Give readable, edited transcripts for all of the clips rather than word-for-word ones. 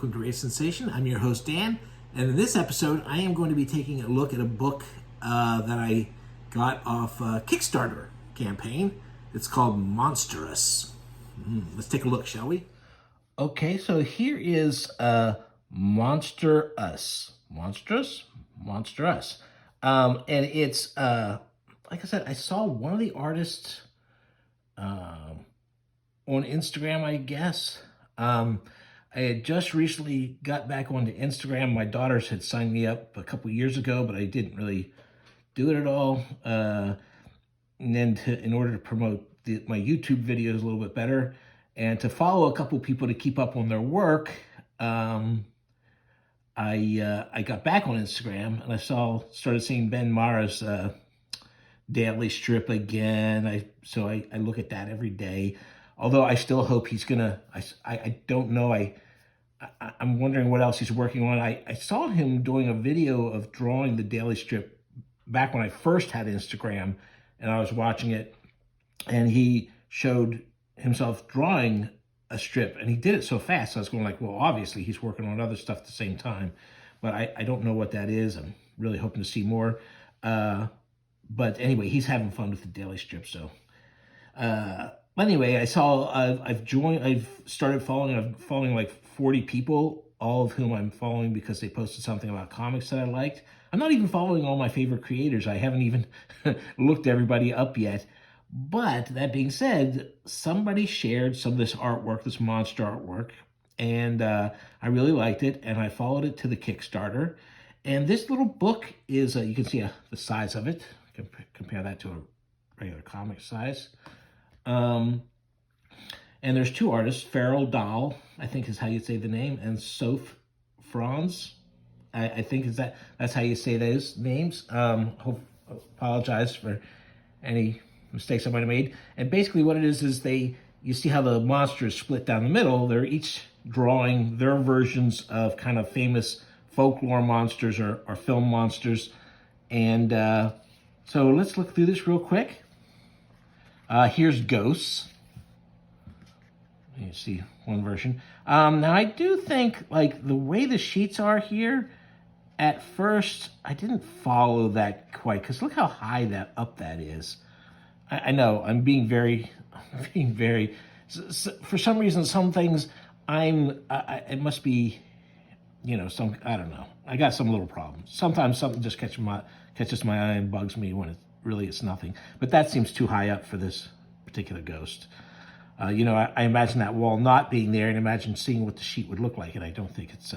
Welcome to Rate Sensation. I'm your host, Dan, and in this episode, I am going to be taking a look at a book that I got off a Kickstarter campaign. It's called Monstrous. Let's take a look, shall we? Okay, so here is Monster Us. Monstrous? Monster Us. And it's, like I said, I saw one of the artists on Instagram, I guess. I had just recently got back onto Instagram. My daughters had signed me up a couple years ago, but I didn't really do it at all. And then in order to promote my YouTube videos a little bit better and to follow a couple people to keep up on their work, I got back on Instagram and I started seeing Ben Mara's daily strip again. So I look at that every day. Although I still hope he's gonna, I don't know, I'm wondering what else he's working on. I saw him doing a video of drawing the daily strip back when I first had Instagram, and I was watching it, and he showed himself drawing a strip, and he did it so fast, so I was going like, well, obviously he's working on other stuff at the same time, but I don't know what that is. I'm really hoping to see more. But anyway, he's having fun with the daily strip, so... Anyway, I've started following, I'm following like 40 people, all of whom I'm following because they posted something about comics that I liked. I'm not even following all my favorite creators. I haven't even looked everybody up yet. But that being said, somebody shared some of this artwork, this monster artwork, and I really liked it, and I followed it to the Kickstarter. And this little book is, you can see the size of it. Compare that to a regular comic size. And there's two artists, Feral Doll, I think is how you say the name, and Soph Franz. I think that's how you say those names. Apologize for any mistakes I might have made. And basically what it is you see how the monster is split down the middle. They're each drawing their versions of kind of famous folklore monsters or film monsters. And so let's look through this real quick. Here's Ghosts. You see one version. Now I do think like the way the sheets are here, at first I didn't follow that quite, because look how high up that is. I know I'm being very, for some reason, some things it must be, I don't know. I got some little problems. Sometimes something just catches my eye and bugs me when it's nothing. But that seems too high up for this particular ghost. I imagine that wall not being there and imagine seeing what the sheet would look like, and I don't think it's,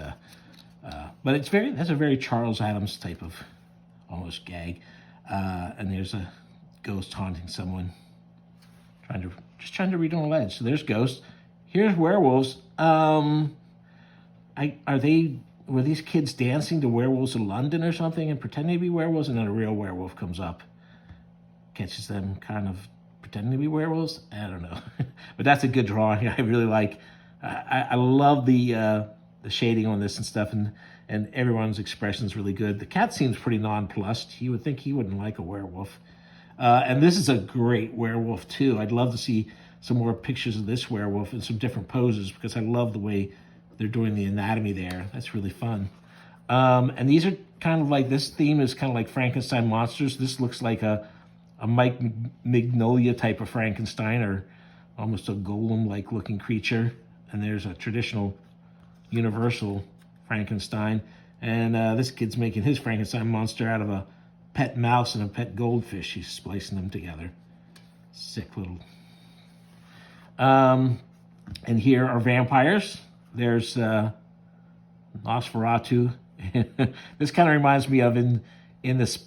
but that's a very Charles Addams type of almost gag. And there's a ghost haunting someone, trying to read on a ledge. So there's ghosts. Here's werewolves. Were these kids dancing to Werewolves of London or something and pretending to be werewolves, and then a real werewolf comes up, catches them kind of pretending to be werewolves? I don't know. But that's a good drawing. I really like. I love the shading on this and stuff, and everyone's expression is really good. The cat seems pretty nonplussed. You would think he wouldn't like a werewolf. And this is a great werewolf too. I'd love to see some more pictures of this werewolf in some different poses, because I love the way they're doing the anatomy there. That's really fun. And these are kind of like, this theme is kind of like Frankenstein monsters. This looks like a Mike Mignola type of Frankenstein, or almost a golem-like looking creature. And there's a traditional universal Frankenstein. And this kid's making his Frankenstein monster out of a pet mouse and a pet goldfish. He's splicing them together. Sick little... and here are vampires. There's Nosferatu. This kind of reminds me of in this...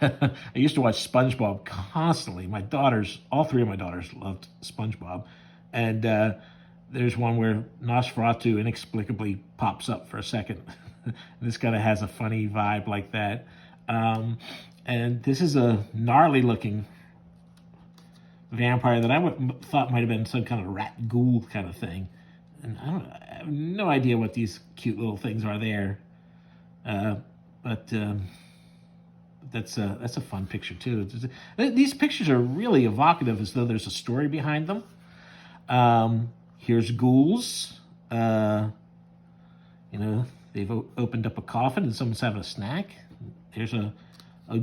I used to watch SpongeBob constantly. All three of my daughters loved SpongeBob. And there's one where Nosferatu inexplicably pops up for a second. This kind of has a funny vibe like that. And this is a gnarly looking vampire that I thought might have been some kind of rat ghoul kind of thing. And I have no idea what these cute little things are there. But that's a fun picture too. These pictures are really evocative, as though there's a story behind them. Here's ghouls. You know, they've opened up a coffin and someone's having a snack. There's a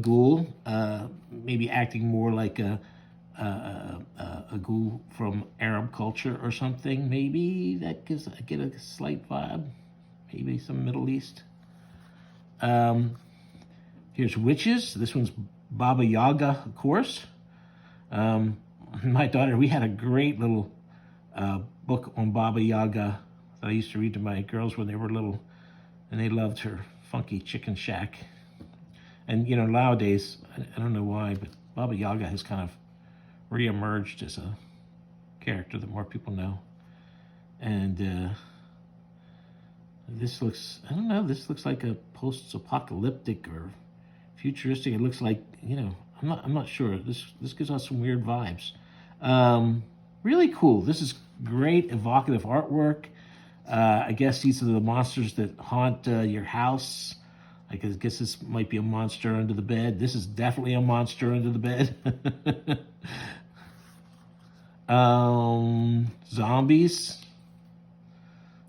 ghoul, maybe acting more like a ghoul from Arab culture or something. Maybe that gives I get a slight vibe. Maybe some Middle East. Here's witches. This one's Baba Yaga, of course. My daughter, we had a great little book on Baba Yaga that I used to read to my girls when they were little, and they loved her funky chicken shack. And you know, nowadays, I don't know why, but Baba Yaga has kind of reemerged as a character that more people know. And this looks, I don't know, this looks like a post-apocalyptic or futuristic. It looks like, you know, I'm not sure. This gives us some weird vibes. Really cool. This is great, evocative artwork. I guess these are the monsters that haunt your house. I guess this might be a monster under the bed. This is definitely a monster under the bed. Zombies.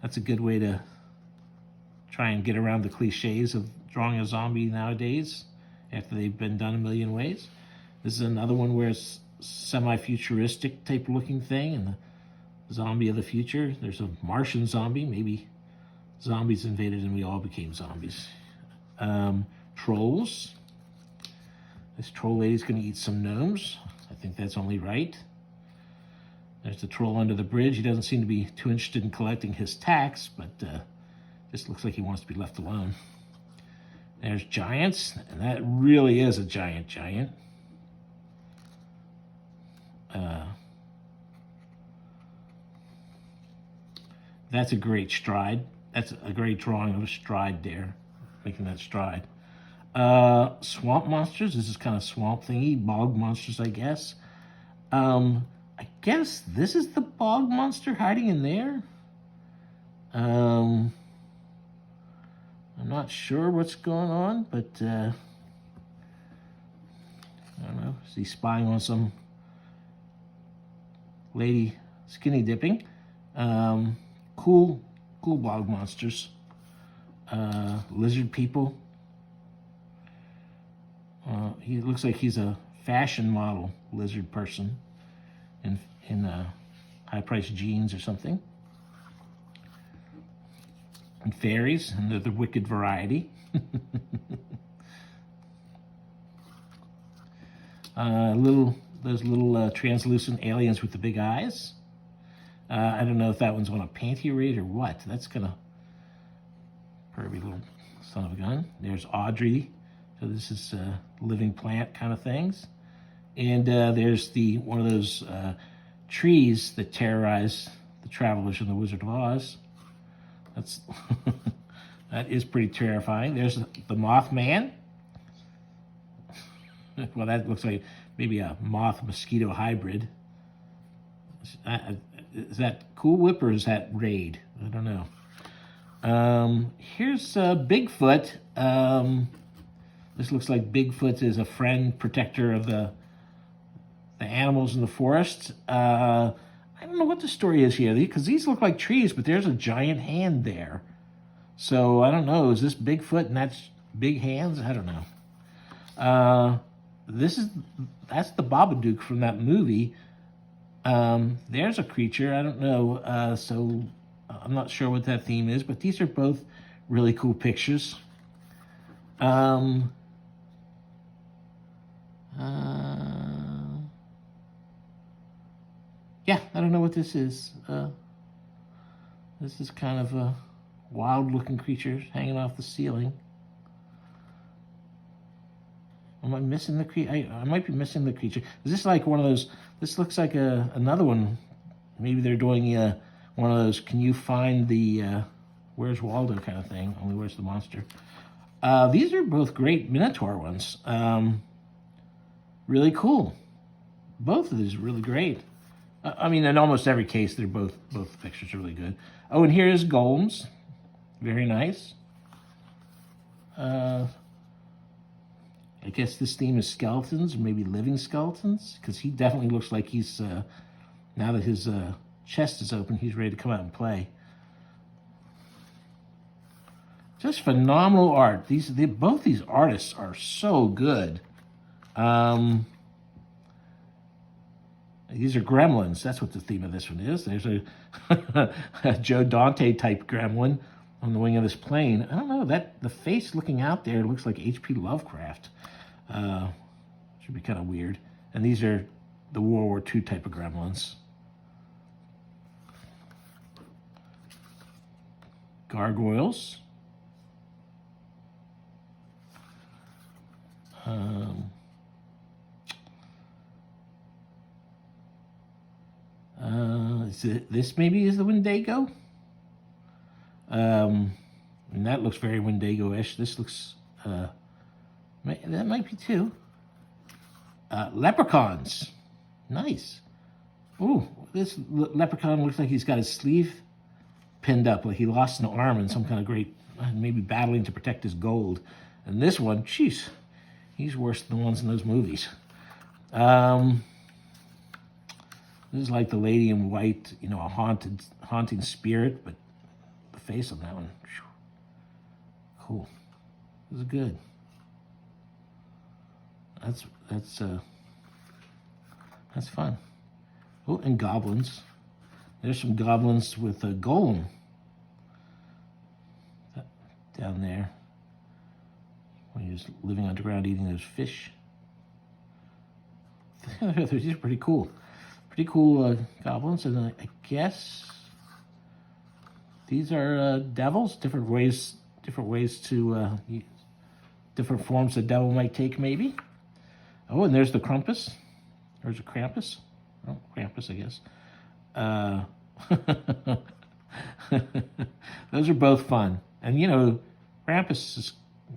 That's a good way to try and get around the cliches of drawing a zombie nowadays after they've been done a million ways. This is another one where it's semi-futuristic type looking thing, and the zombie of the future. There's a Martian zombie. Maybe zombies invaded and we all became zombies. Trolls. This troll lady's going to eat some gnomes. I think that's only right. There's the troll under the bridge. He doesn't seem to be too interested in collecting his tax, but just looks like he wants to be left alone. There's giants, and that really is a giant. That's a great stride. That's a great drawing of a stride there, making that stride. Swamp monsters. This is kind of swamp thingy. Bog monsters, I guess. I guess this is the bog monster hiding in there. I'm not sure what's going on, but I don't know. Is he spying on some lady skinny dipping? Cool bog monsters. Lizard people. He looks like he's a fashion model lizard person in high-priced jeans or something. And fairies, and they're the wicked variety. Those little translucent aliens with the big eyes. I don't know if that one's on a panty raid or what. That's gonna pervy little son of a gun. There's Audrey. So this is living plant kind of things. And there's one of those trees that terrorize the travelers in the Wizard of Oz. That's that is pretty terrifying. There's the Mothman. Well, that looks like maybe a moth-mosquito hybrid. Is that Cool Whip or is that Raid? I don't know. Here's Bigfoot. This looks like Bigfoot is a friend, protector of the animals in the forest. I don't know what the story is here, because these look like trees, but there's a giant hand there. So I don't know. Is this Bigfoot and that's big hands? I don't know. That's the Babadook from that movie. There's a creature. I don't know. So I'm not sure what that theme is, but these are both really cool pictures. Yeah, I don't know what this is. This is kind of a wild-looking creature hanging off the ceiling. Am I missing the creature? I might be missing the creature. Is this like one of those? This looks like another one. Maybe they're doing one of those. Can you find the Where's Waldo kind of thing? Only where's the monster? These are both great Minotaur ones. Really cool. Both of these are really great. I mean, in almost every case, they're both pictures are really good. Oh, and here is Golems. Very nice. I guess this theme is skeletons, or maybe living skeletons, because he definitely looks like he's, now that his chest is open, he's ready to come out and play. Just phenomenal art. Both these artists are so good. These are gremlins. That's what the theme of this one is. There's a Joe Dante type gremlin on the wing of this plane. I don't know, that the face looking out there looks like H.P. Lovecraft. Should be kind of weird. And these are the World War II type of gremlins. Gargoyles. This maybe is the Wendigo. And that looks very Wendigo-ish. This looks, that might be too. Leprechauns. Nice. Ooh, this leprechaun looks like he's got his sleeve pinned up, like he lost an arm in some kind of great, maybe battling to protect his gold. And this one, jeez, he's worse than the ones in those movies. This is like the lady in white, you know, a haunting spirit, but the face on that one, whew, cool. This is good. That's fun. Oh, and goblins. There's some goblins with a golem down there. When he was living underground eating those fish. These are pretty cool. Pretty cool goblins, and I guess these are devils. Different ways to different forms the devil might take, maybe. Oh, and there's the Krampus. There's a Krampus. Oh, Krampus, I guess. Those are both fun, and you know, Krampus has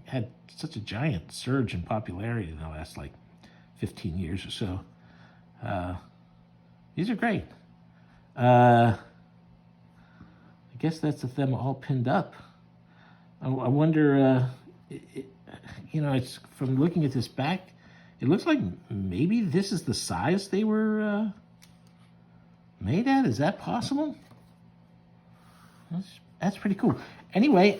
had such a giant surge in popularity in the last like 15 years or so. These are great. I guess that's them all pinned up. I wonder, you know, it's from looking at this back, it looks like maybe this is the size they were made at. Is that possible? That's pretty cool. Anyway,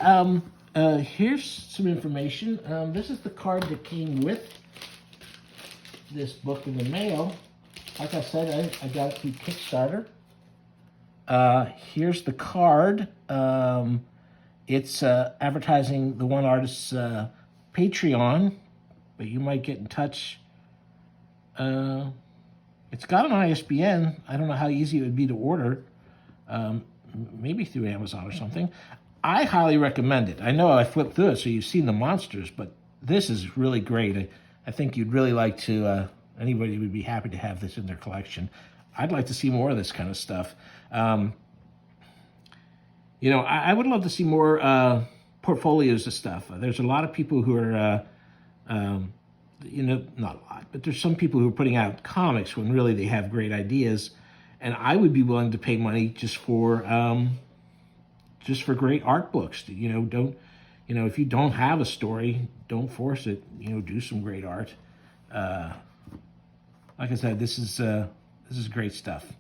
here's some information. This is the card that came with this book in the mail. Like I said, I got it through Kickstarter. Here's the card. It's advertising the one artist's Patreon, but you might get in touch. It's got an ISBN. I don't know how easy it would be to order. Maybe through Amazon or something. I highly recommend it. I know I flipped through it, so you've seen the monsters, but this is really great. I think you'd really like to, anybody would be happy to have this in their collection. I'd like to see more of this kind of stuff. You know, I would love to see more portfolios of stuff. There's a lot of people who are, you know, not a lot, but there's some people who are putting out comics when really they have great ideas. And I would be willing to pay money just for great art books. You know, you know, if you don't have a story, don't force it. You know, do some great art. Like I said, this is great stuff.